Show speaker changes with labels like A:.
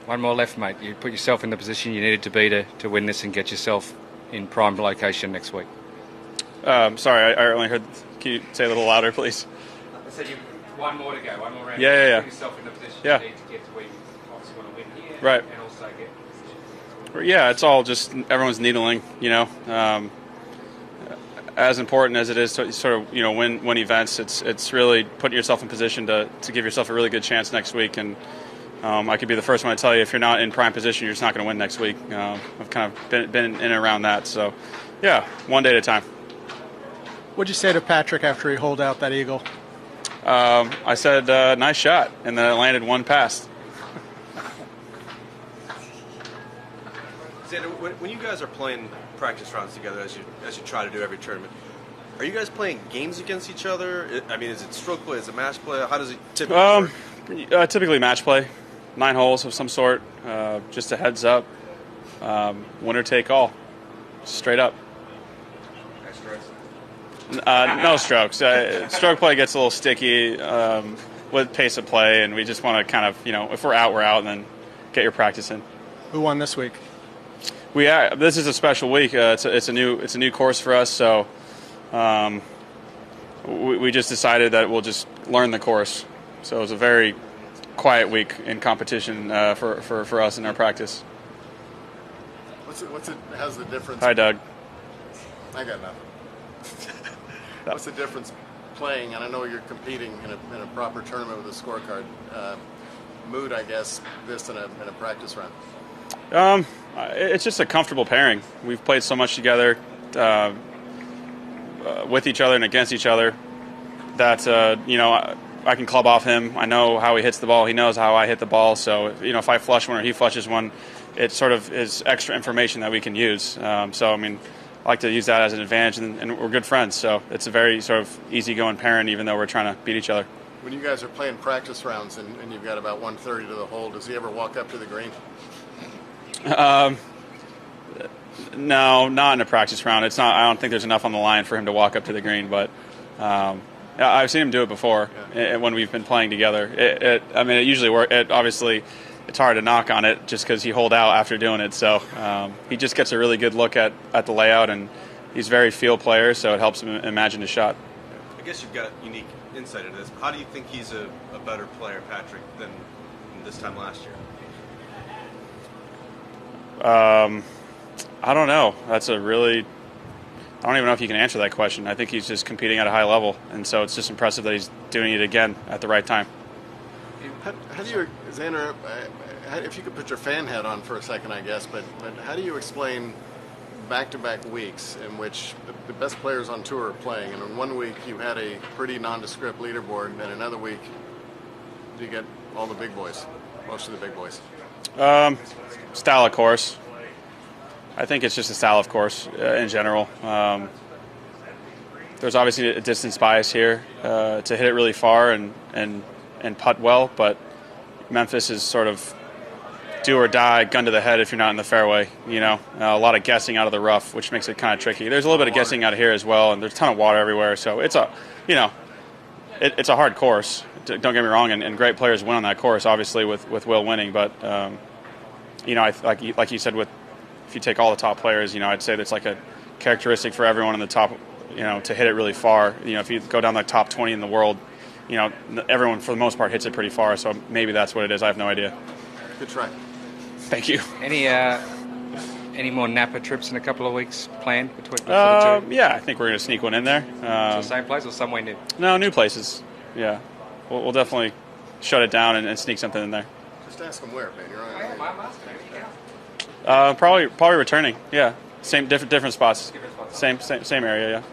A: One more left, mate. You put yourself in the position you needed to be to win this and get yourself in prime location next week.
B: Sorry, I only heard. Can you say a little louder, please?
A: I said one more to go, one more round.
B: Yeah.
A: Put yourself in the position
B: Yeah.
A: you need to get to where you obviously want to win here,
B: Right.
A: and also get.
B: Yeah, it's all just everyone's needling, you know. As important as it is to sort of, you know, win events, it's really putting yourself in position to give yourself a really good chance next week. And I could be the first one to tell you, if you're not in prime position, you're just not going to win next week. I've kind of been in and around that. So, yeah, one day at a time.
C: What'd you say to Patrick after he holed out that eagle?
B: I said, nice shot, and then it landed one past.
D: Xander, when you guys are playing practice rounds together, as you try to do every tournament, are you guys playing games against each other? I mean, is it stroke play? Is it match play? How does it typically work?
B: Typically match play, 9 holes of some sort, just a heads up, winner take all, straight up. No strokes. Stroke play gets a little sticky with pace of play, and we just want to kind of, you know, if we're out, and then get your practice in.
C: Who won this week?
B: This is a special week. It's a new course for us, so we just decided that we'll just learn the course. So it was a very quiet week in competition for us in our practice.
E: How's the difference?
B: Hi, Doug.
E: I got nothing. What's the difference playing, and I know you're competing in a proper tournament with a scorecard, mood, I guess, this in a practice round?
B: It's just a comfortable pairing. We've played so much together with each other and against each other that, you know, I can club off him. I know how he hits the ball. He knows how I hit the ball. So, you know, if I flush one or he flushes one, it sort of is extra information that we can use. So, I mean, I like to use that as an advantage, and we're good friends. So it's a very sort of easygoing pairing, even though we're trying to beat each other.
E: When you guys are playing practice rounds and you've got about 130 to the hole, does he ever walk up to the green?
B: No, not in a practice round. It's not. I don't think there's enough on the line for him to walk up to the green. But I've seen him do it before when we've been playing together. I mean, it usually works. Obviously, it's hard to knock on it just because he holed out after doing it. So he just gets a really good look at the layout, and he's a very field player, so it helps him imagine his shot.
D: I guess you've got unique insight into this. How do you think he's a better player, Patrick, than this time last year?
B: I don't know. I don't even know if you can answer that question. I think he's just competing at a high level, and so it's just impressive that he's doing it again at the right time.
E: How do you, Xander, if you could put your fan hat on for a second, I guess, but how do you explain back-to-back weeks in which the best players on tour are playing, and in one week you had a pretty nondescript leaderboard, and another week you get all the big boys, most of the big boys?
B: Style of course. I think it's just a style of course in general. There's obviously a distance bias here to hit it really far and putt well, but Memphis is sort of do or die, gun to the head if you're not in the fairway. You know, a lot of guessing out of the rough, which makes it kind of tricky. There's a little bit of guessing out of here as well, and there's a ton of water everywhere. So it's it's a hard course. Don't get me wrong, and great players win on that course, obviously with Will winning. But you know, like you said, if you take all the top players, you know, I'd say that's like a characteristic for everyone in the top, you know, to hit it really far. You know, if you go down the top 20 in the world, you know, everyone for the most part hits it pretty far. So maybe that's what it is. I have no idea.
E: Good try.
B: Thank you.
A: Any more Napa trips in a couple of weeks planned between the two?
B: Yeah, I think we're going to sneak one in there.
A: To the same place or somewhere new?
B: No, new places. Yeah, we'll definitely shut it down and sneak something in there.
E: Just ask them where, man. You're on.
B: Probably returning. Yeah, different spots. Same area. Yeah.